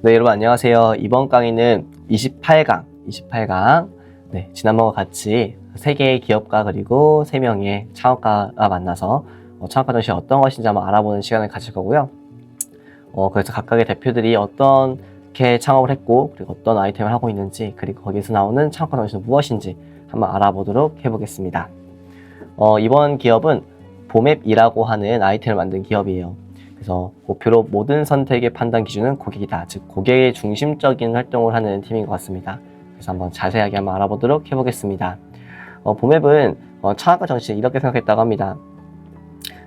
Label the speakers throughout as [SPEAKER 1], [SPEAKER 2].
[SPEAKER 1] 네, 여러분 안녕하세요. 이번 강의는 28강. 네, 지난번과 같이 3개의 기업가 그리고 3명의 창업가가 만나서 창업가 정신이 어떤 것인지 한번 알아보는 시간을 가질 거고요. 그래서 각각의 대표들이 어떻게 창업을 했고, 그리고 어떤 아이템을 하고 있는지, 그리고 거기서 나오는 창업가 정신은 무엇인지 한번 알아보도록 해보겠습니다. 이번 기업은 보맵이라고 하는 아이템을 만든 기업이에요. 그래서 목표로 모든 선택의 판단 기준은 고객이다. 즉 고객의 중심적인 활동을 하는 팀인 것 같습니다. 그래서 한번 자세하게 한번 알아보도록 해보겠습니다. 보맵은 창업가 정신을 이렇게 생각했다고 합니다.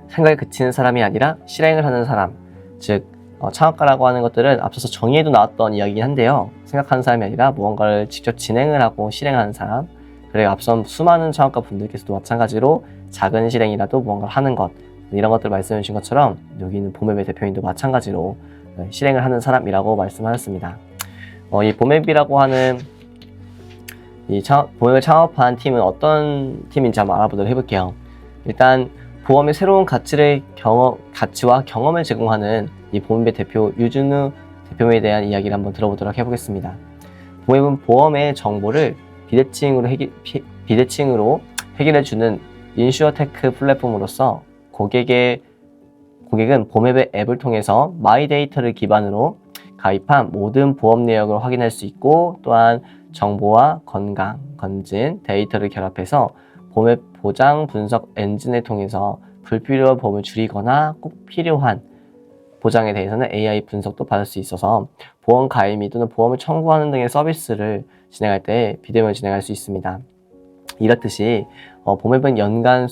[SPEAKER 1] 생각에 그치는 사람이 아니라 실행을 하는 사람. 즉 창업가라고 하는 것들은 앞서서 정의에도 나왔던 이야기긴 한데요. 생각하는 사람이 아니라 무언가를 직접 진행을 하고 실행하는 사람. 그리고 앞선 수많은 창업가 분들께서도 마찬가지로 작은 실행이라도 무언가를 하는 것, 이런 것들 말씀해 주신 것처럼 여기는 보맵의 대표님도 마찬가지로 실행을 하는 사람이라고 말씀하셨습니다. 이 보맵이라고 하는 보맵을 창업한 팀은 어떤 팀인지 한번 알아보도록 해볼게요. 일단 보험의 새로운 가치와 경험을 제공하는 이 보맵의 대표 유준우 대표에 대한 이야기를 한번 들어보도록 해보겠습니다. 보맵은 보험의 정보를 비대칭으로 해결해주는 인슈어테크 플랫폼으로서 고객은 보맵의 앱을 통해서 마이데이터를 기반으로 가입한 모든 보험 내역을 확인할 수 있고, 또한 정보와 건강, 건진, 데이터를 결합해서 보맵 보장 분석 엔진을 통해서 불필요한 보험을 줄이거나 꼭 필요한 보장에 대해서는 AI 분석도 받을 수 있어서 보험 가입 및 또는 보험을 청구하는 등의 서비스를 진행할 때 비대면을 진행할 수 있습니다. 이렇듯이 보맵은 연간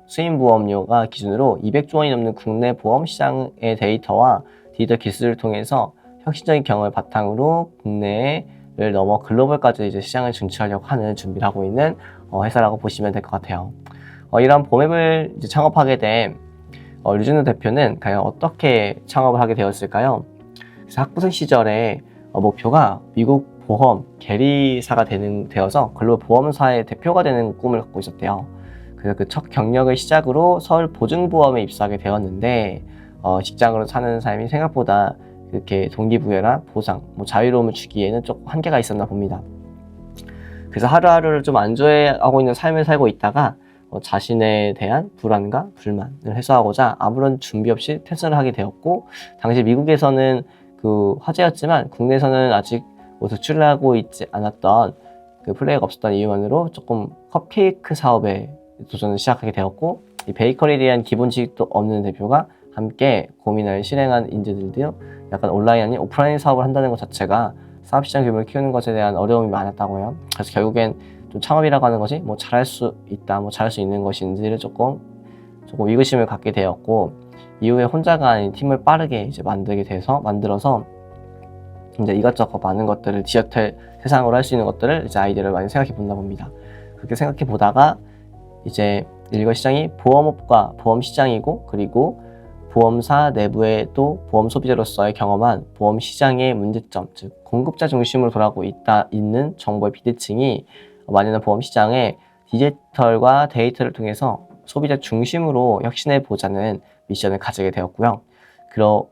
[SPEAKER 1] 수임보험료가 기준으로 200조 원이 넘는 국내 보험 시장의 데이터와 디지털 기술을 통해서 혁신적인 경험을 바탕으로 국내를 넘어 글로벌까지 이제 시장을 진출하려고 하는 준비를 하고 있는 회사라고 보시면 될 것 같아요. 이런 보맵을 이제 창업하게 된 류준우 대표는 과연 어떻게 창업을 하게 되었을까요? 그래서 학부생 시절에 목표가 미국 보험 계리사가 되어서 글로벌 보험사의 대표가 되는 꿈을 갖고 있었대요. 그래서 그 첫 경력을 시작으로 서울 보증보험에 입사하게 되었는데 직장으로 사는 삶이 생각보다 그렇게 동기부여나 보상, 자유로움을 주기에는 조금 한계가 있었나 봅니다. 그래서 하루하루를 좀 안주해하고 있는 삶을 살고 있다가 자신에 대한 불안과 불만을 해소하고자 아무런 준비 없이 퇴사를 하게 되었고, 당시 미국에서는 그 화제였지만 국내에서는 아직 도출하고 있지 않았던 그 플레이가 없었던 이유만으로 조금 컵케이크 사업에 도전을 시작하게 되었고, 이 베이커리에 대한 기본 지식도 없는 대표가 함께 고민을 실행한 인재들도 약간 온라인 아닌 오프라인 사업을 한다는 것 자체가 사업시장 규모를 키우는 것에 대한 어려움이 많았다고 해요. 그래서 결국엔 좀 창업이라고 하는 것이 잘할 수 있다, 잘할 수 있는 것인지를 조금 의구심을 갖게 되었고, 이후에 혼자가 아닌 팀을 빠르게 이제 만들어서 이제 이것저것 많은 것들을 디지털 세상으로 할 수 있는 것들을 이제 아이디어를 많이 생각해 본다 봅니다. 그렇게 생각해 보다가 이제 일괄 시장이 보험업과 보험 시장이고, 그리고 보험사 내부에 또 보험 소비자로서의 경험한 보험 시장의 문제점, 즉 공급자 중심으로 돌아가고 있는 정보의 비대칭이 만연한 보험 시장에 디지털과 데이터를 통해서 소비자 중심으로 혁신해 보자는 미션을 가지게 되었고요.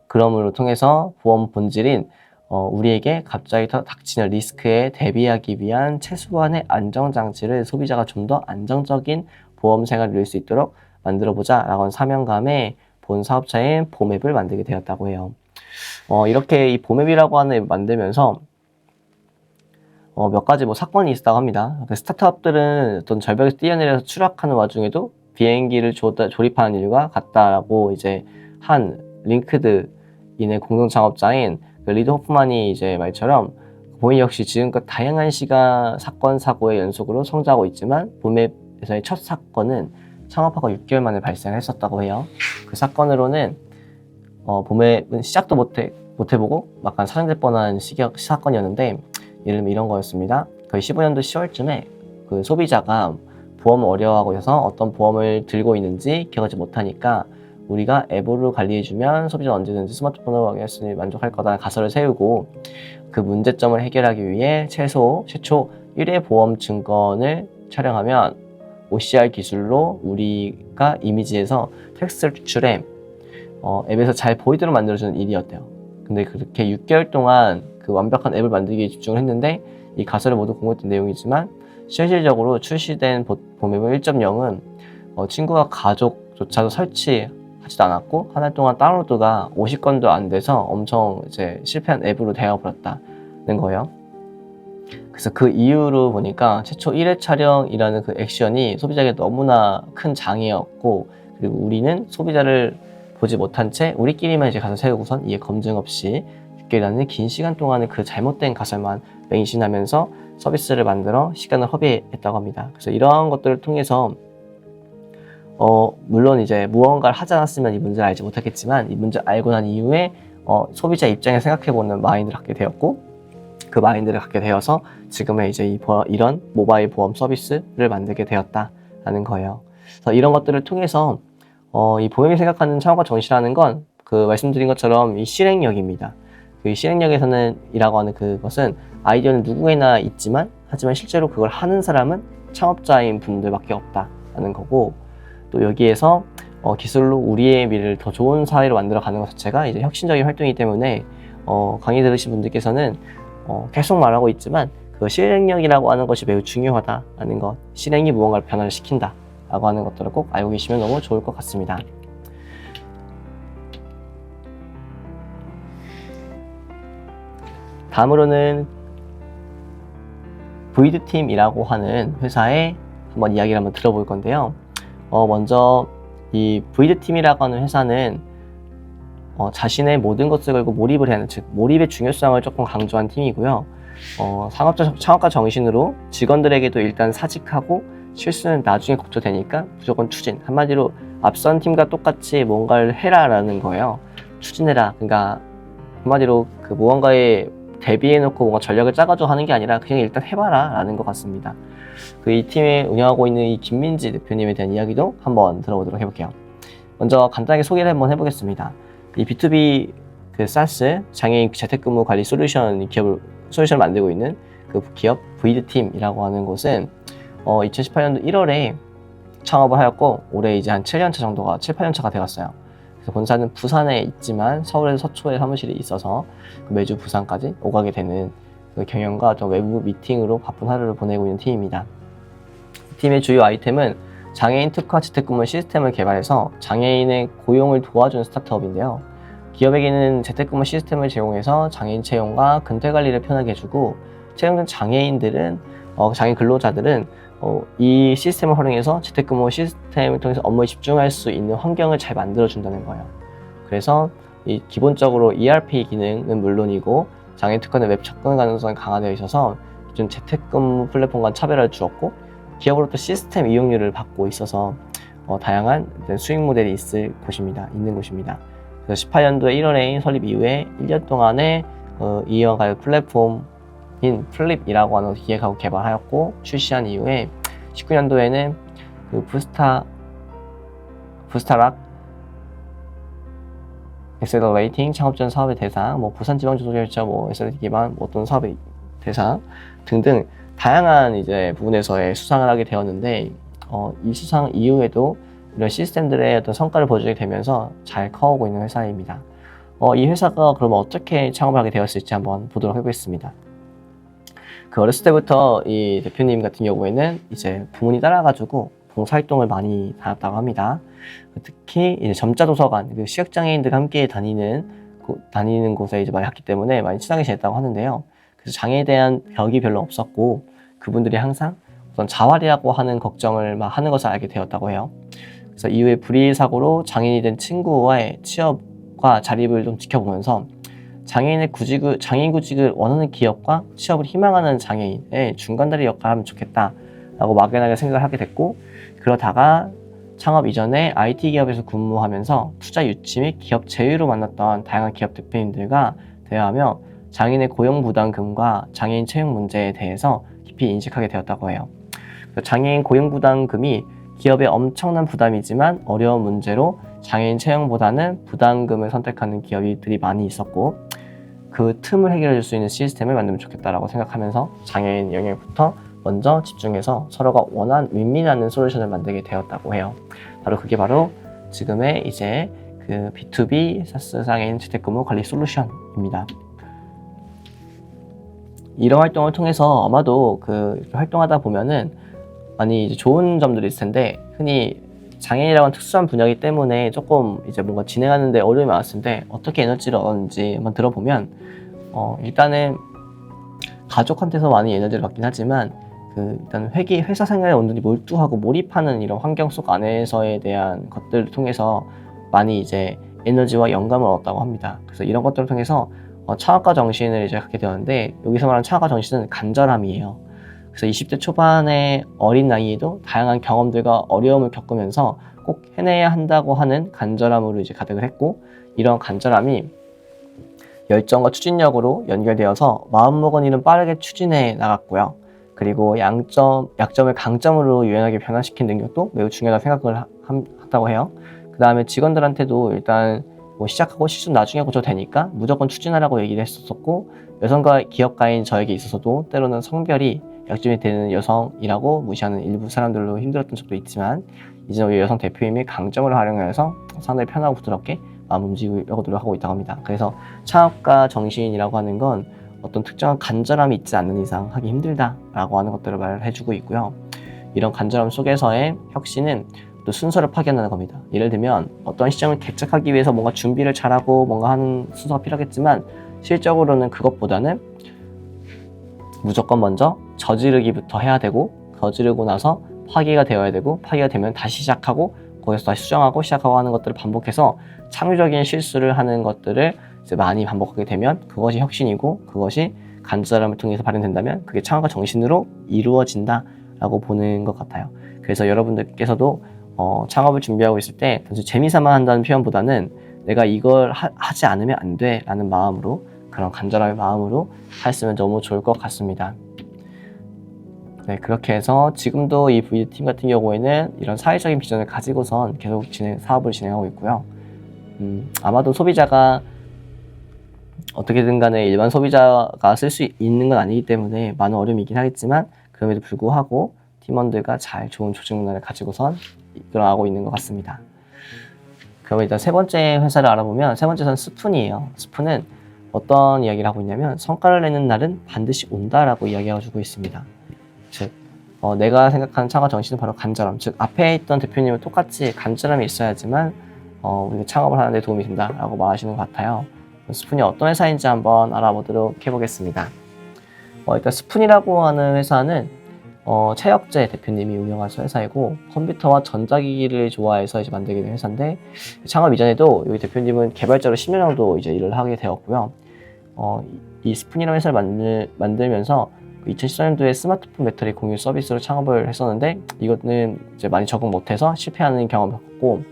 [SPEAKER 1] 그럼으로 통해서 보험 본질인 우리에게 갑자기 닥치는 리스크에 대비하기 위한 최소한의 안정장치를 소비자가 좀 더 안정적인 보험 생활을 누릴 수 있도록 만들어보자 라고 하는 사명감에 본 사업자인 보맵을 만들게 되었다고 해요. 이렇게 이 보맵이라고 하는 앱을 만들면서 몇 가지 사건이 있었다고 합니다. 스타트업들은 어떤 절벽에서 뛰어내려서 추락하는 와중에도 비행기를 조립하는 인류가 같다라고 이제 한 링크드인의 공동 창업자인 리드 호프만이 이제 말처럼 보맵 역시 지금껏 다양한 사건 사고의 연속으로 성장하고 있지만 보맵에서의 첫 사건은 창업하고 6개월 만에 발생했었다고 해요. 그 사건으로는 보맵은 시작도 못 해보고 약간 사장될 뻔한 사건이었는데, 예를 들면 이런 거였습니다. 거의 15년도 10월쯤에 그 소비자가 보험을 어려워하고 있어서 어떤 보험을 들고 있는지 기억하지 못하니까 우리가 앱으로 관리해주면 소비자는 언제든지 스마트폰으로 확인할 수 있는 만족할 거다라는 가설을 세우고, 그 문제점을 해결하기 위해 최초 1회 보험 증권을 촬영하면 OCR 기술로 우리가 이미지에서 텍스트를 추출해 앱에서 잘 보이도록 만들어주는 일이었대요. 근데 그렇게 6개월 동안 그 완벽한 앱을 만들기에 집중을 했는데 이 가설을 모두 공유했던 내용이지만 실질적으로 출시된 봄앱 1.0은 친구와 가족조차도 설치하지도 않았고 한 달 동안 다운로드가 50건도 안 돼서 엄청 이제 실패한 앱으로 되어버렸다는 거예요. 그래서 그 이유로 보니까 최초 1회 촬영이라는 그 액션이 소비자에게 너무나 큰 장애였고, 그리고 우리는 소비자를 보지 못한 채 우리끼리만 이제 가서 세우고선 이에 검증 없이 6개월이라는 긴 시간 동안은 그 잘못된 가설만 맹신하면서 서비스를 만들어 시간을 허비했다고 합니다. 그래서 이러한 것들을 통해서 물론 이제 무언가를 하지 않았으면 이 문제를 알지 못했겠지만 이 문제를 알고 난 이후에 소비자 입장에 생각해보는 마인드를 갖게 되었고, 그 마인드를 갖게 되어서 지금의 이제 이런 모바일 보험 서비스를 만들게 되었다라는 거예요. 그래서 이런 것들을 통해서 이 보험이 생각하는 창업과 정시라는 건 그 말씀드린 것처럼 이 실행력입니다. 그 실행력에서는 이라고 하는 그것은 아이디어는 누구에나 있지만 하지만 실제로 그걸 하는 사람은 창업자인 분들밖에 없다라는 거고, 또 여기에서 기술로 우리의 미래를 더 좋은 사회로 만들어가는 것 자체가 이제 혁신적인 활동이기 때문에 강의 들으신 분들께서는 계속 말하고 있지만 그 실행력이라고 하는 것이 매우 중요하다라는 것, 실행이 무언가를 변화를 시킨다 라고 하는 것들을 꼭 알고 계시면 너무 좋을 것 같습니다. 다음으로는 보이드팀이라고 하는 회사의 한번 이야기를 한번 들어볼 건데요. 먼저 이 보이드팀이라고 하는 회사는 자신의 모든 것을 걸고 몰입을 해야 하는, 즉 몰입의 중요성을 조금 강조한 팀이고요. 창업가 정신으로 직원들에게도 일단 사직하고 실수는 나중에 걱정되니까 무조건 추진, 한마디로 앞선 팀과 똑같이 뭔가를 해라 라는 거예요. 추진해라. 그러니까 한마디로 그 무언가에 대비해놓고 뭔가 전략을 짜가지고 하는 게 아니라 그냥 일단 해봐라 라는 것 같습니다. 이 팀에 운영하고 있는 이 김민지 대표님에 대한 이야기도 한번 들어보도록 해볼게요. 먼저 간단하게 소개를 한번 해보겠습니다. 이 B2B 그 SaaS 장애인 재택근무 관리 솔루션을 만들고 있는 그 기업 보이드팀이라고 하는 곳은 2018년도 1월에 창업을 하였고 올해 이제 한 7년 차가 되었어요. 그래서 본사는 부산에 있지만 서울에서 서초에 사무실이 있어서 매주 부산까지 오가게 되는 그 경영과 어떤 외부 미팅으로 바쁜 하루를 보내고 있는 팀입니다. 이 팀의 주요 아이템은 장애인 특화 재택근무 시스템을 개발해서 장애인의 고용을 도와주는 스타트업인데요. 기업에게는 재택근무 시스템을 제공해서 장애인 채용과 근태 관리를 편하게 해주고, 채용된 장애인 근로자들은 이 시스템을 활용해서 재택근무 시스템을 통해서 업무에 집중할 수 있는 환경을 잘 만들어준다는 거예요. 그래서 기본적으로 ERP 기능은 물론이고 장애인 특화는 웹 접근 가능성이 강화되어 있어서 기존 재택근무 플랫폼과 차별화를 주었고, 기업으로부터 시스템 이용료를 받고 있어서 다양한 수익 모델이 있는 곳입니다. 그래서 18년도에 1월에 설립 이후에 1년 동안에 이어갈 플랫폼인 플립이라고 하는 것을 기획하고 개발하였고, 출시한 이후에 19년도에는 그 부스타락 엑셀러레이팅 창업전 사업의 대상, 부산지방주도결자 엑셀러레이팅 기반 어떤 사업의 대상 등등 다양한 이제 부분에서의 수상을 하게 되었는데, 이 수상 이후에도 이런 시스템들의 어떤 성과를 보여주게 되면서 잘 커오고 있는 회사입니다. 이 회사가 그러면 어떻게 창업을 하게 되었을지 한번 보도록 해보겠습니다. 그 어렸을 때부터 이 대표님 같은 경우에는 이제 부모님 따라가지고 봉사활동을 많이 다녔다고 합니다. 특히 이제 점자도서관, 그 시각장애인들과 함께 다니는 곳에 이제 많이 갔기 때문에 많이 친하게 지냈다고 하는데요. 그래서 장애에 대한 벽이 별로 없었고 그분들이 항상 어떤 자활이라고 하는 걱정을 하는 것을 알게 되었다고 해요. 그래서 이후에 불의의 사고로 장애인이 된 친구와의 취업과 자립을 좀 지켜보면서 장애인 구직을 원하는 기업과 취업을 희망하는 장애인의 중간다리 역할을 하면 좋겠다라고 막연하게 생각을 하게 됐고, 그러다가 창업 이전에 IT 기업에서 근무하면서 투자 유치 및 기업 제휴로 만났던 다양한 기업 대표님들과 대화하며 장애인의 고용 부담금과 장애인 채용 문제에 대해서 깊이 인식하게 되었다고 해요. 장애인 고용 부담금이 기업의 엄청난 부담이지만 어려운 문제로 장애인 채용보다는 부담금을 선택하는 기업들이 많이 있었고, 그 틈을 해결해 줄 수 있는 시스템을 만들면 좋겠다라고 생각하면서 장애인 영역부터 먼저 집중해서 서로가 윈윈하는 솔루션을 만들게 되었다고 해요. 그게 바로 지금의 이제 그 B2B 사스 장애인 재택근무 관리 솔루션입니다. 이런 활동을 통해서 아마도 그 활동하다 보면은 많이 이제 좋은 점들이 있을 텐데, 흔히 장애인이라고 하는 특수한 분야이기 때문에 조금 이제 뭔가 진행하는데 어려움이 많았을 텐데 어떻게 에너지를 얻었는지 한번 들어보면, 일단은 가족한테서 많이 에너지를 받긴 하지만 일단 회사 생활에 온전히 몰두하고 몰입하는 이런 환경 속 안에서에 대한 것들을 통해서 많이 이제 에너지와 영감을 얻었다고 합니다. 그래서 이런 것들을 통해서 창업가 정신을 이제 갖게 되었는데, 여기서 말하는 창업가 정신은 간절함이에요. 그래서 20대 초반의 어린 나이에도 다양한 경험들과 어려움을 겪으면서 꼭 해내야 한다고 하는 간절함으로 이제 가득을 했고, 이런 간절함이 열정과 추진력으로 연결되어서 마음먹은 일은 빠르게 추진해 나갔고요. 그리고 약점을 강점으로 유연하게 변화시킨 능력도 매우 중요하다고 생각을 한다고 해요. 그 다음에 직원들한테도 일단 뭐 시작하고 실수 나중에 고쳐도 되니까 무조건 추진하라고 얘기를 했었고, 여성과 기업가인 저에게 있어서도 때로는 성별이 약점이 되는 여성이라고 무시하는 일부 사람들로 힘들었던 적도 있지만, 이제는 우리 여성 대표님이 강점을 활용해서 상당히 편하고 부드럽게 마음 움직이려고 노력하고 있다고 합니다. 그래서 창업가 정신이라고 하는 건 어떤 특정한 간절함이 있지 않는 이상 하기 힘들다라고 하는 것들을 말해주고 있고요. 이런 간절함 속에서의 혁신은 또 순서를 파견하는 겁니다. 예를 들면 어떤 시장을 개척하기 위해서 뭔가 준비를 잘하고 뭔가 하는 순서가 필요하겠지만, 실적으로는 그것보다는 무조건 먼저 저지르기부터 해야 되고, 저지르고 나서 파기가 되어야 되고, 파기가 되면 다시 시작하고, 거기서 다시 수정하고 시작하고 하는 것들을 반복해서 창조적인 실수를 하는 것들을 이제 많이 반복하게 되면 그것이 혁신이고, 그것이 간절함을 통해서 발현된다면 그게 창업가 정신으로 이루어진다라고 보는 것 같아요. 그래서 여러분들께서도 창업을 준비하고 있을 때 단지 재미삼아 한다는 표현보다는 내가 이걸 하지 않으면 안 돼 라는 마음으로, 그런 간절함의 마음으로 했으면 너무 좋을 것 같습니다. 네, 그렇게 해서 지금도 이 VD팀 같은 경우에는 이런 사회적인 비전을 가지고선 계속 사업을 진행하고 있고요. 아마도 소비자가 어떻게든 간에 일반 소비자가 쓸 수 있는 건 아니기 때문에 많은 어려움이 있긴 하겠지만, 그럼에도 불구하고 팀원들과 잘 좋은 조직 문화를 가지고선 이끌어가고 있는 것 같습니다. 그러면 일단 세 번째 회사를 알아보면, 세 번째 회사는 스푼이에요. 스푼은 어떤 이야기를 하고 있냐면, 성과를 내는 날은 반드시 온다라고 이야기하고 주고 있습니다. 즉, 내가 생각하는 창업 정신은 바로 간절함. 즉, 앞에 있던 대표님은 똑같이 간절함이 있어야지만 우리가 창업을 하는 데 도움이 된다라고 말하시는 것 같아요. 스푼이 어떤 회사인지 한번 알아보도록 해보겠습니다. 일단 스푼이라고 하는 회사는 최혁재 대표님이 운영하는 회사이고, 컴퓨터와 전자기기를 좋아해서 이제 만들게 된 회사인데, 창업 이전에도 여기 대표님은 개발자로 10년 정도 이제 일을 하게 되었고요. 이 스푼이라는 회사를 만들면서 2014년도에 스마트폰 배터리 공유 서비스로 창업을 했었는데, 이거는 이제 많이 적응 못해서 실패하는 경험을 겪고,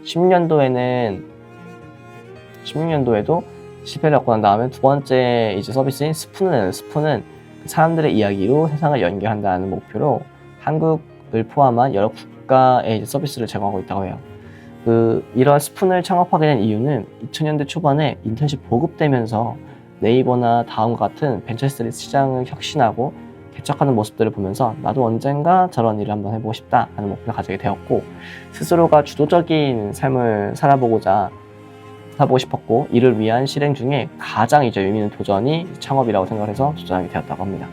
[SPEAKER 1] 16년도에도 실패를 하고 난 다음에 두 번째 이제 서비스인 스푼은 사람들의 이야기로 세상을 연결한다는 목표로 한국을 포함한 여러 국가의 이제 서비스를 제공하고 있다고 해요. 이런 스푼을 창업하게 된 이유는 2000년대 초반에 인터넷이 보급되면서 네이버나 다음과 같은 벤처스터디 시장을 혁신하고 개척하는 모습들을 보면서 나도 언젠가 저런 일을 한번 해보고 싶다라는 목표를 가지게 되었고, 스스로가 주도적인 삶을 살아보고 싶었고, 이를 위한 실행 중에 가장 이제 의미 있는 도전이 창업이라고 생각을 해서 도전하게 되었다고 합니다.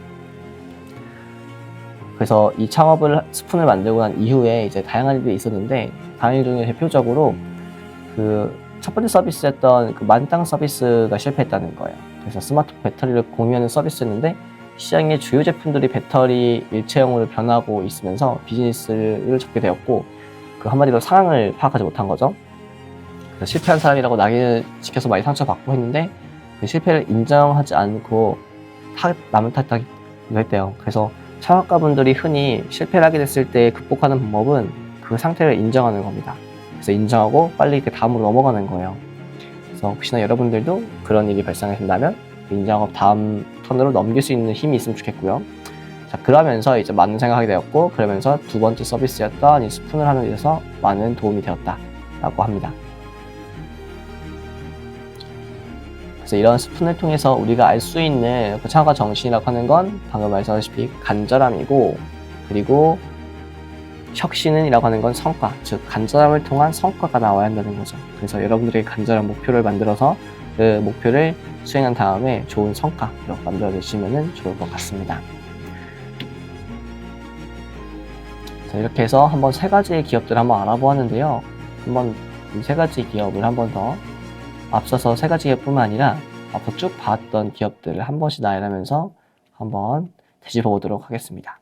[SPEAKER 1] 그래서 이 스푼을 만들고 난 이후에 이제 다양한 일들이 있었는데, 다양한 일 중에 대표적으로 첫 번째 서비스였던 만땅 서비스가 실패했다는 거예요. 그래서 스마트폰 배터리를 공유하는 서비스였는데, 시장의 주요 제품들이 배터리 일체형으로 변하고 있으면서 비즈니스를 접게 되었고, 한마디로 상황을 파악하지 못한 거죠. 그래서 실패한 사람이라고 낙인을 찍혀서 많이 상처받고 했는데, 그 실패를 인정하지 않고 남을 탓하기도 했대요. 그래서 창업가분들이 흔히 실패를 하게 됐을 때 극복하는 방법은 그 상태를 인정하는 겁니다. 그래서 인정하고 빨리 이렇게 다음으로 넘어가는 거예요. 그래서 혹시나 여러분들도 그런 일이 발생하신다면 인정하고 다음 턴으로 넘길 수 있는 힘이 있으면 좋겠고요. 자, 그러면서 이제 많은 생각하게 되었고, 그러면서 두 번째 서비스였던 이 스푼을 하는 데 있어서 많은 도움이 되었다라고 합니다. 그래서 이런 스푼을 통해서 우리가 알 수 있는 그 창업가 정신이라고 하는 건 방금 말씀하셨다시피 간절함이고, 그리고 혁신은이라고 하는 건 성과, 즉 간절함을 통한 성과가 나와야 한다는 거죠. 그래서 여러분들의 간절한 목표를 만들어서 그 목표를 수행한 다음에 좋은 성과로 만들어내시면 좋을 것 같습니다. 자, 이렇게 해서 한번 세 가지의 기업들을 한번 알아보았는데요. 한번 이 세 가지 기업을 한번 더 앞서서 세 가지 기업뿐만 아니라 앞서 쭉 봤던 기업들을 한 번씩 나열하면서 한번 되짚어 보도록 하겠습니다.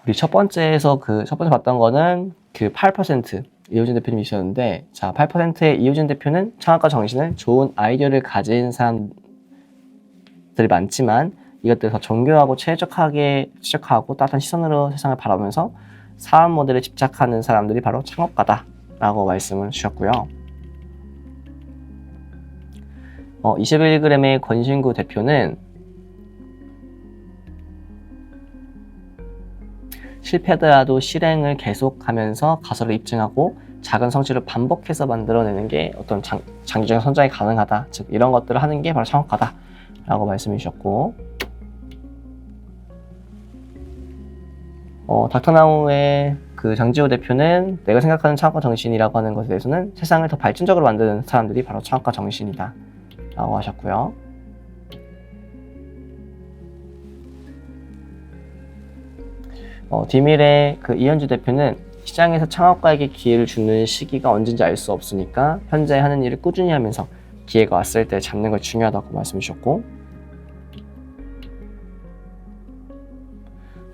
[SPEAKER 1] 우리 첫 번째 봤던 거는 그 8% 이호준 대표님이셨는데, 자, 8%의 이호준 대표는 창업가 정신을 좋은 아이디어를 가진 사람들이 많지만 이것들을 더 정교하고 최적화하게 추적하고 따뜻한 시선으로 세상을 바라보면서 사업 모델에 집착하는 사람들이 바로 창업가다 라고 말씀을 주셨고요. 21g의 권신구 대표는 실패하더라도 실행을 계속하면서 가설을 입증하고 작은 성취를 반복해서 만들어내는 게 어떤 장기적인 성장이 가능하다. 즉 이런 것들을 하는 게 바로 창업가다 라고 말씀해 주셨고, 닥터나우의 그 장지호 대표는 내가 생각하는 창업가 정신이라고 하는 것에 대해서는 세상을 더 발전적으로 만드는 사람들이 바로 창업가 정신이다 라고 하셨고요. 디밀의 그 이현주 대표는 시장에서 창업가에게 기회를 주는 시기가 언제인지 알 수 없으니까 현재 하는 일을 꾸준히 하면서 기회가 왔을 때 잡는 걸 중요하다고 말씀해 주셨고,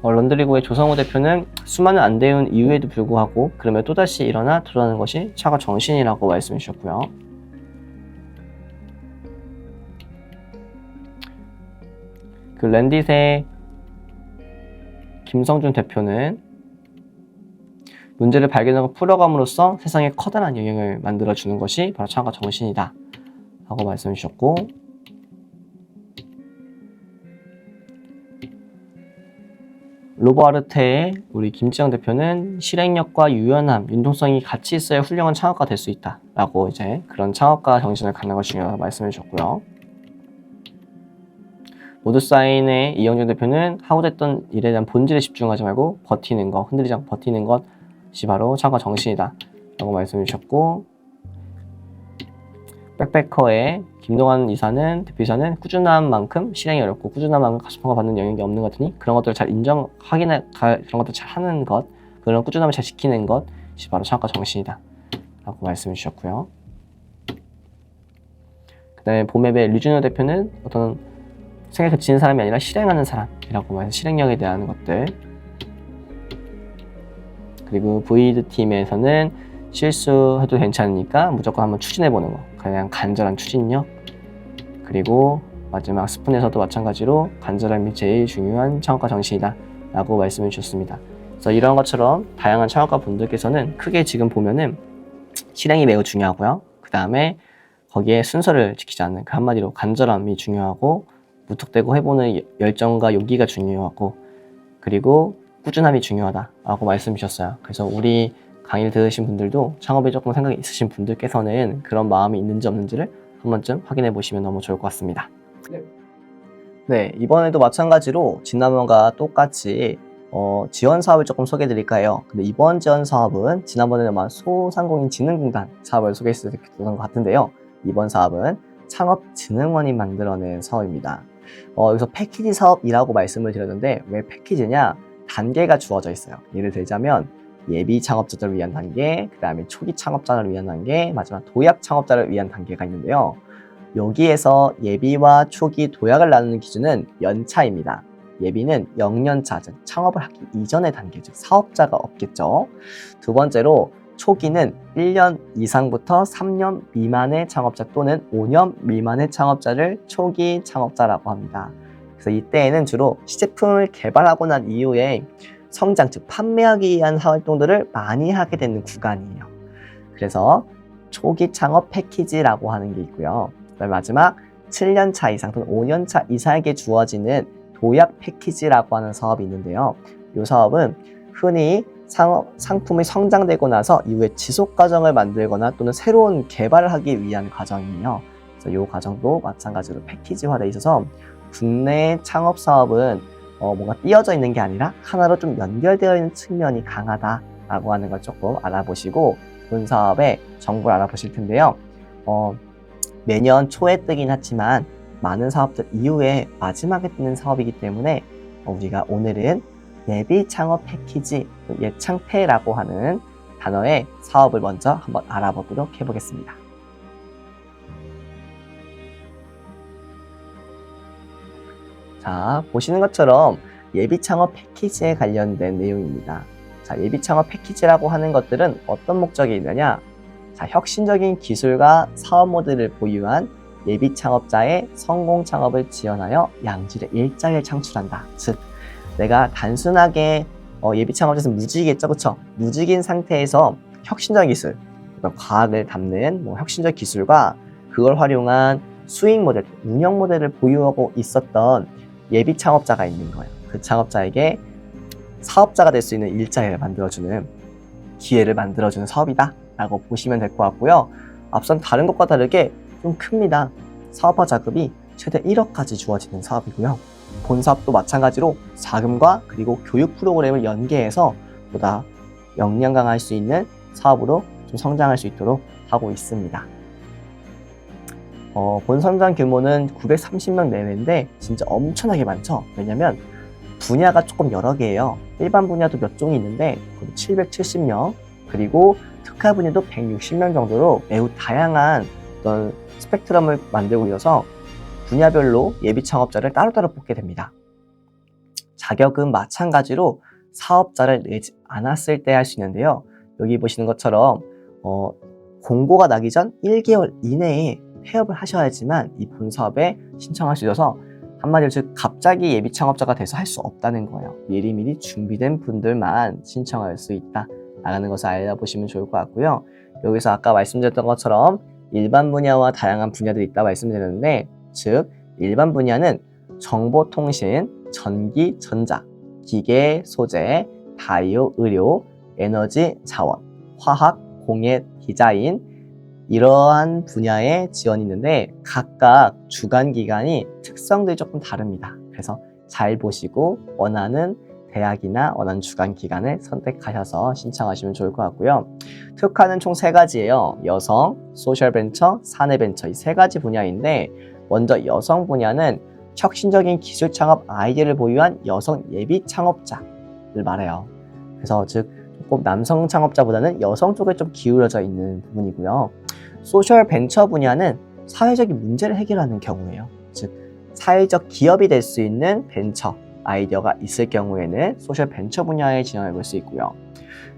[SPEAKER 1] 런드리고의 조성우 대표는 수많은 안 되는 이유에도 불구하고 그러면 또다시 일어나 드러나는 것이 창업 정신이라고 말씀해 주셨고요. 그 랜딧의 김성준 대표는 문제를 발견하고 풀어감으로써 세상에 커다란 영향을 만들어주는 것이 바로 창업가 정신이다 라고 말씀해 주셨고, 로보아르테의 우리 김지영 대표는 실행력과 유연함, 융통성이 같이 있어야 훌륭한 창업가 될 수 있다 라고 이제 그런 창업가 정신을 갖는 것이 중요하다고 말씀해 주셨고요. 모두사인의 이영준 대표는 하고 됐던 일에 대한 본질에 집중하지 말고 버티는 것, 흔들리지 않고 버티는 것이 바로 창업가 정신이다 라고 말씀해 주셨고, 백패커의 김동환 대표이사는 꾸준한 만큼 실행이 어렵고 꾸준한 만큼 가속평가 받는 영역이 없는 것 같으니 그런 것들을 잘 그런 것들을 잘 하는 것, 그런 꾸준함을 잘 지키는 것이 바로 창업가 정신이다 라고 말씀해 주셨고요. 그 다음에 봄앱의 류준호 대표는 어떤 생각에 그치는 사람이 아니라 실행하는 사람이라고 말해서 실행력에 대한 것들, 그리고 브이드 팀에서는 실수해도 괜찮으니까 무조건 한번 추진해보는 거, 그냥 간절한 추진력, 그리고 마지막 스푼에서도 마찬가지로 간절함이 제일 중요한 창업가 정신이다 라고 말씀해 주셨습니다. 그래서 이런 것처럼 다양한 창업가 분들께서는 크게 지금 보면은 실행이 매우 중요하고요. 그 다음에 거기에 순서를 지키지 않는, 그 한마디로 간절함이 중요하고 무턱대고 해보는 열정과 용기가 중요하고, 그리고 꾸준함이 중요하다 라고 말씀 주셨어요. 그래서 우리 강의를 들으신 분들도 창업에 조금 생각이 있으신 분들께서는 그런 마음이 있는지 없는지를 한 번쯤 확인해 보시면 너무 좋을 것 같습니다. 네, 이번에도 마찬가지로 지난번과 똑같이 지원 사업을 조금 소개해 드릴까 해요. 근데 이번 지원 사업은 지난번에는 아마 소상공인 진흥공단 사업을 소개했었던 것 같은데요. 이번 사업은 창업진흥원이 만들어낸 사업입니다. 여기서 패키지 사업이라고 말씀을 드렸는데 왜 패키지냐? 단계가 주어져 있어요. 예를 들자면 예비 창업자들을 위한 단계, 그 다음에 초기 창업자를 위한 단계, 마지막 도약 창업자를 위한 단계가 있는데요. 여기에서 예비와 초기, 도약을 나누는 기준은 연차입니다. 예비는 0년차, 즉 창업을 하기 이전의 단계, 즉 사업자가 없겠죠. 두 번째로 초기는 1년 이상부터 3년 미만의 창업자 또는 5년 미만의 창업자를 초기 창업자라고 합니다. 그래서 이때에는 주로 시제품을 개발하고 난 이후에 성장, 즉 판매하기 위한 활동들을 많이 하게 되는 구간이에요. 그래서 초기 창업 패키지라고 하는 게 있고요. 그다음에 마지막 7년차 이상 또는 5년차 이상에게 주어지는 도약 패키지라고 하는 사업이 있는데요. 이 사업은 흔히 상품이 성장되고 나서 이후에 지속 과정을 만들거나 또는 새로운 개발을 하기 위한 과정이에요. 그래서 이 과정도 마찬가지로 패키지화되어 있어서 국내 창업 사업은 뭔가 띄어져 있는 게 아니라 하나로 좀 연결되어 있는 측면이 강하다라고 하는 걸 조금 알아보시고 본 사업의 정보를 알아보실 텐데요. 매년 초에 뜨긴 하지만 많은 사업들 이후에 마지막에 뜨는 사업이기 때문에 우리가 오늘은 예비 창업 패키지, 예창패라고 하는 단어의 사업을 먼저 한번 알아보도록 해보겠습니다. 자, 보시는 것처럼 예비 창업 패키지에 관련된 내용입니다. 자, 예비 창업 패키지라고 하는 것들은 어떤 목적이 있느냐? 자, 혁신적인 기술과 사업 모델을 보유한 예비 창업자의 성공 창업을 지원하여 양질의 일자리를 창출한다. 즉, 내가 단순하게 예비 창업자에서 무직이겠죠, 그렇죠? 무직인 상태에서 혁신적 기술, 그러니까 과학을 담는 혁신적 기술과 그걸 활용한 수익 모델, 운영 모델을 보유하고 있었던 예비 창업자가 있는 거예요. 그 창업자에게 사업자가 될 수 있는 일자리를 만들어주는 기회를 만들어주는 사업이다 라고 보시면 될 것 같고요. 앞선 다른 것과 다르게 좀 큽니다. 사업화 자금이 최대 1억까지 주어지는 사업이고요. 본 사업도 마찬가지로 자금과 그리고 교육 프로그램을 연계해서 보다 역량 강화할 수 있는 사업으로 좀 성장할 수 있도록 하고 있습니다. 본 선장 규모는 930명 내외인데 진짜 엄청나게 많죠. 왜냐면 분야가 조금 여러 개예요. 일반 분야도 몇 종이 있는데 770명, 그리고 특화 분야도 160명 정도로 매우 다양한 어떤 스펙트럼을 만들고 있어서 분야별로 예비 창업자를 따로따로 뽑게 됩니다. 자격은 마찬가지로 사업자를 내지 않았을 때 할 수 있는데요. 여기 보시는 것처럼 공고가 나기 전 1개월 이내에 폐업을 하셔야지만 이 본 사업에 신청할 수 있어서 한마디로 즉 갑자기 예비 창업자가 돼서 할 수 없다는 거예요. 미리미리 준비된 분들만 신청할 수 있다라는 것을 알아보시면 좋을 것 같고요. 여기서 아까 말씀드렸던 것처럼 일반 분야와 다양한 분야들이 있다 말씀드렸는데, 즉 일반 분야는 정보통신, 전기, 전자, 기계, 소재, 바이오, 의료, 에너지, 자원, 화학, 공예, 디자인, 이러한 분야의 지원이 있는데 각각 주관기관이 특성들이 조금 다릅니다. 그래서 잘 보시고 원하는 대학이나 원하는 주관기관을 선택하셔서 신청하시면 좋을 것 같고요. 특화는 총 3가지예요. 여성, 소셜벤처, 사내벤처, 이 3가지 분야인데, 먼저 여성 분야는 혁신적인 기술 창업 아이디어를 보유한 여성 예비 창업자를 말해요. 그래서 즉 꼭 남성 창업자보다는 여성 쪽에 좀 기울어져 있는 부분이고요. 소셜 벤처 분야는 사회적인 문제를 해결하는 경우예요. 즉 사회적 기업이 될 수 있는 벤처 아이디어가 있을 경우에는 소셜 벤처 분야에 지원해 볼 수 있고요.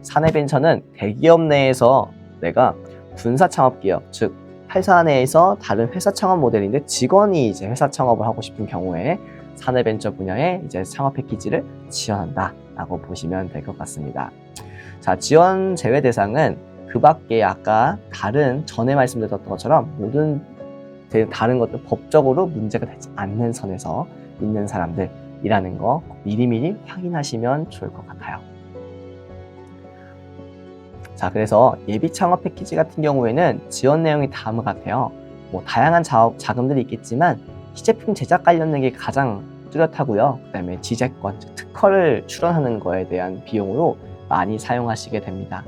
[SPEAKER 1] 사내 벤처는 대기업 내에서 내가 분사 창업 기업, 즉 회사 내에서 다른 회사 창업 모델인데 직원이 이제 회사 창업을 하고 싶은 경우에 사내 벤처 분야에 이제 창업 패키지를 지원한다라고 보시면 될 것 같습니다. 자, 지원 제외 대상은 그 밖에 아까 전에 말씀드렸던 것처럼 모든 다른 것들 법적으로 문제가 되지 않는 선에서 있는 사람들이라는 거 미리미리 확인하시면 좋을 것 같아요. 자, 그래서 예비 창업 패키지 같은 경우에는 지원 내용이 다음과 같아요. 다양한 자금들이 있겠지만 시제품 제작 관련된 게 가장 뚜렷하고요. 그 다음에 지재권, 특허를 출원하는 거에 대한 비용으로 많이 사용하시게 됩니다.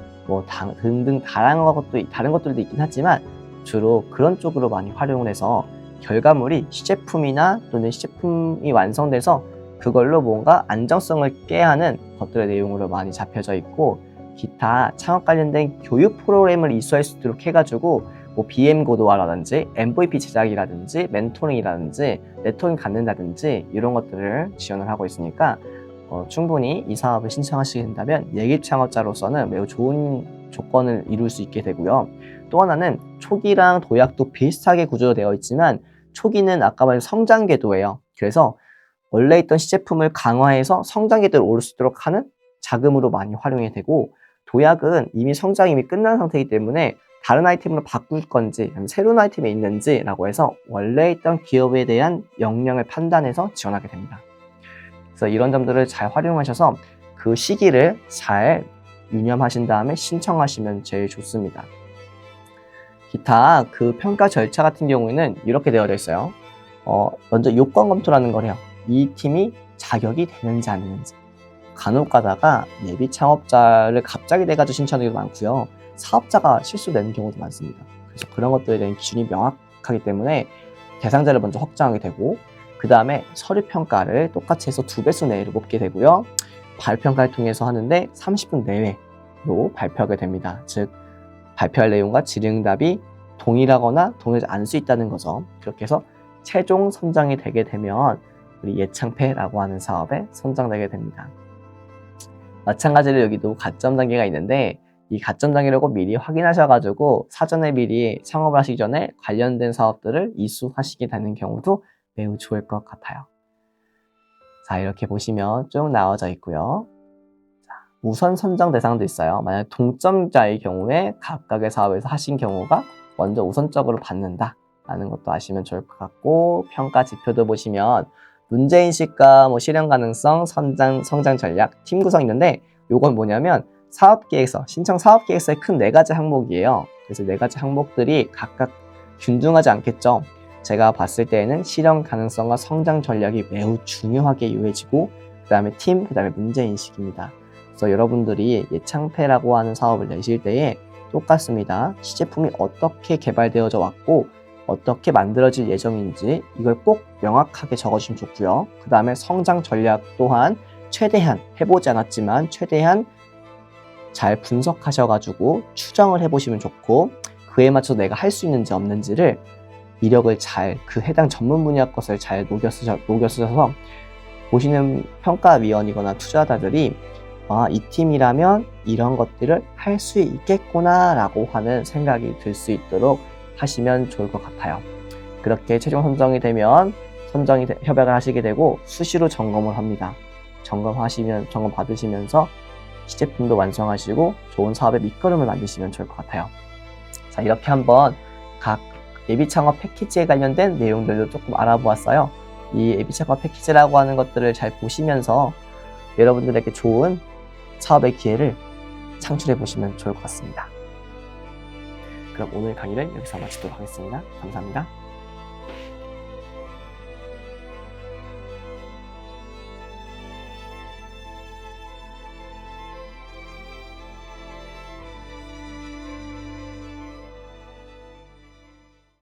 [SPEAKER 1] 등등 다른 것들도 있긴 하지만 주로 그런 쪽으로 많이 활용을 해서 결과물이 시제품이나 또는 시제품이 완성돼서 그걸로 뭔가 안정성을 깨야 하는 것들의 내용으로 많이 잡혀져 있고, 기타 창업 관련된 교육 프로그램을 이수할 수 있도록 해가지고 BM 고도화라든지 MVP 제작이라든지 멘토링이라든지 네트워킹 갖는다든지 이런 것들을 지원을 하고 있으니까 충분히 이 사업을 신청하시게 된다면 예비 창업자로서는 매우 좋은 조건을 이룰 수 있게 되고요. 또 하나는 초기랑 도약도 비슷하게 구조되어 있지만 초기는 아까 말한 성장 궤도예요. 그래서 원래 있던 시제품을 강화해서 성장 궤도를 오를 수 있도록 하는 자금으로 많이 활용이 되고, 도약은 이미 성장이 이미 끝난 상태이기 때문에 다른 아이템으로 바꿀 건지 새로운 아이템이 있는지라고 해서 원래 있던 기업에 대한 역량을 판단해서 지원하게 됩니다. 그래서 이런 점들을 잘 활용하셔서 그 시기를 잘 유념하신 다음에 신청하시면 제일 좋습니다. 기타 그 평가 절차 같은 경우에는 이렇게 되어 있어요. 먼저 요건 검토라는 걸 해요. 이 팀이 자격이 되는지 안 되는지. 간혹 가다가 예비 창업자를 갑자기 내가지고 신청하는 경우도 많고요. 사업자가 실수되는 경우도 많습니다. 그래서 그런 것들에 대한 기준이 명확하기 때문에 대상자를 먼저 확정하게 되고, 그 다음에 서류 평가를 똑같이 해서 2배수 내로 뽑게 되고요. 발표평가를 통해서 하는데 30분 내외로 발표하게 됩니다. 즉 발표할 내용과 질의응답이 동일하거나 동일하지 않을 수 있다는 거죠. 그렇게 해서 최종 선정이 되게 되면 우리 예창패라고 하는 사업에 선정되게 됩니다. 마찬가지로 여기도 가점 단계가 있는데, 이 가점 단계라고 미리 확인하셔가지고 사전에 미리 창업을 하시기 전에 관련된 사업들을 이수하시게 되는 경우도 매우 좋을 것 같아요. 자, 이렇게 보시면 쭉 나와져 있고요. 자, 우선 선정 대상도 있어요. 만약 동점자의 경우에 각각의 사업에서 하신 경우가 먼저 우선적으로 받는다 라는 것도 아시면 좋을 것 같고, 평가 지표도 보시면 문제인식과 실현 가능성, 성장 전략, 팀 구성 있는데, 요건 뭐냐면 사업계획서, 신청 사업계획서의 큰 4가지 항목이에요. 그래서 4가지 항목들이 각각 균등하지 않겠죠. 제가 봤을 때에는 실현 가능성과 성장 전략이 매우 중요하게 요해지고, 그 다음에 팀, 그 다음에 문제인식입니다. 그래서 여러분들이 예창패라고 하는 사업을 내실 때에 똑같습니다. 시제품이 어떻게 개발되어져 왔고 어떻게 만들어질 예정인지 이걸 꼭 명확하게 적어주시면 좋고요. 그 다음에 성장 전략 또한 최대한 해보지 않았지만 최대한 잘 분석하셔가지고 추정을 해보시면 좋고, 그에 맞춰서 내가 할 수 있는지 없는지를 이력을 잘 그 해당 전문 분야 것을 잘 녹여 쓰셔서 보시는 평가위원이거나 투자자들이 이 팀이라면 이런 것들을 할 수 있겠구나 라고 하는 생각이 들 수 있도록 하시면 좋을 것 같아요. 그렇게 최종 선정이 되면 협약을 하시게 되고 수시로 점검을 합니다. 점검 받으시면서 시제품도 완성하시고 좋은 사업의 밑거름을 만드시면 좋을 것 같아요. 자, 이렇게 한번 각 예비창업 패키지에 관련된 내용들도 조금 알아보았어요. 이 예비창업 패키지라고 하는 것들을 잘 보시면서 여러분들에게 좋은 사업의 기회를 창출해 보시면 좋을 것 같습니다. 그럼 오늘 강의를 여기서 마치도록 하겠습니다. 감사합니다.